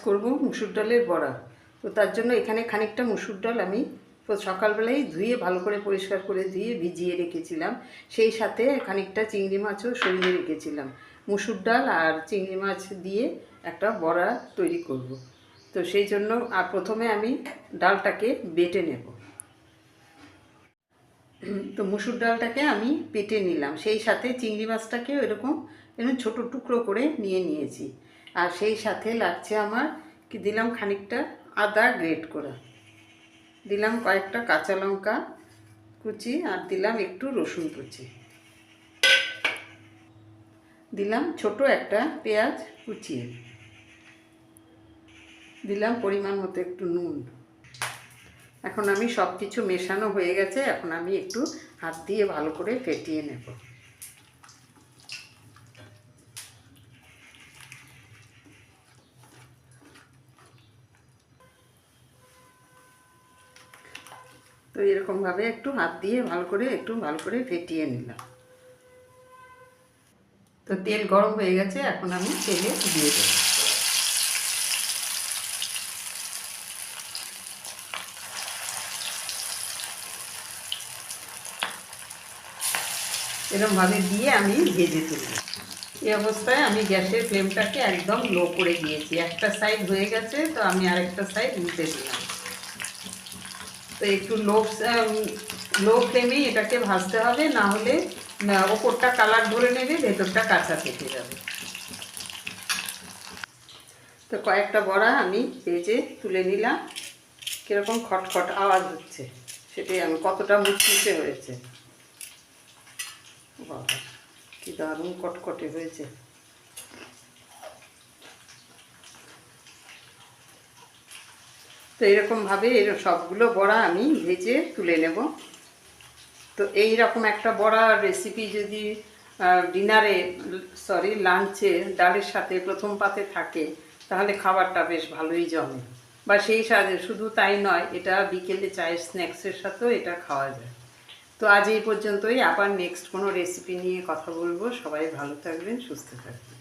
করব মুসুর ডালের বড়া। তো তার জন্য এখানে খানিকটা মুসুর ডাল আমি সকালবেলায় ধুয়ে ভালো করে পরিষ্কার করে ধুয়ে ভিজিয়ে রেখেছিলাম। সেই সাথে খানিকটা চিংড়ি মাছও সরিয়ে রেখেছিলাম। মুসুর ডাল আর চিংড়ি মাছ দিয়ে একটা বড়া তৈরি করব। তো সেই জন্য প্রথমে আমি ডালটাকে বেটে নেব। তো মুসুর ডালটাকে আমি বেটে নিলাম, সেই সাথে চিংড়ি মাছটাকেও এরকম ছোটো টুকরো করে নিয়েছি। আর সেই সাথে লাগছে আমার কি দিলাম খানিকটা আদা গ্রেট করা, দিলাম কয়েকটা কাঁচা লঙ্কা কুচি, আর দিলাম একটু রসুন কুচি, দিলাম ছোট একটা পেঁয়াজ কুচিয়ে, দিলাম পরিমাণ মতো একটু নুন। এখন আমি সব কিছু মেশানো হয়ে গেছে, এখন আমি একটু হাত দিয়ে ভালো করে ফেটিয়ে নেব। তো এরকমভাবে একটু হাত দিয়ে ভালো করে ফেটিয়ে নিলাম। তো তেল গরম হয়ে গেছে, এখন আমি তেলে দিয়ে দেব। এরকমভাবে দিয়ে আমি ভেজে তুলব। এই অবস্থায় আমি গ্যাসের ফ্লেমটাকে একদম লো করে দিয়েছি। একটা সাইড হয়ে গেছে, তো আমি আরেকটা সাইড উল্টে দিলাম। তো একটু লো ফ্লেমেই এটাকে ভাজতে হবে, না হলে ওপরটা কালার ধরে নেবে, ভেতরটা কাঁচা থেকে যাবে। তো কয়েকটা বড়া আমি ভেজে তুলে নিলাম। কীরকম খটখট আওয়াজ হচ্ছে সেটাই আমি কতটা মুচমুচে হয়েছে। বাবা কি দারুণ কটকটে হয়েছে। তো এরকমভাবে সবগুলো বড়া আমি ভেজে তুলে নেব। তো এই রকম একটা বড়া রেসিপি যদি লাঞ্চে ডালের সাথে প্রথম পাতে থাকে, তাহলে খাবারটা বেশ ভালোই জমে। বা সেই সাথে শুধু তাই নয়, এটা বিকেলে চায়ের স্ন্যাক্সের সাথেও এটা খাওয়া যায়। তো আজ এই পর্যন্তই, আবার নেক্সট কোনো রেসিপি নিয়ে কথা বলবো। সবাই ভালো থাকবেন, সুস্থ থাকবেন।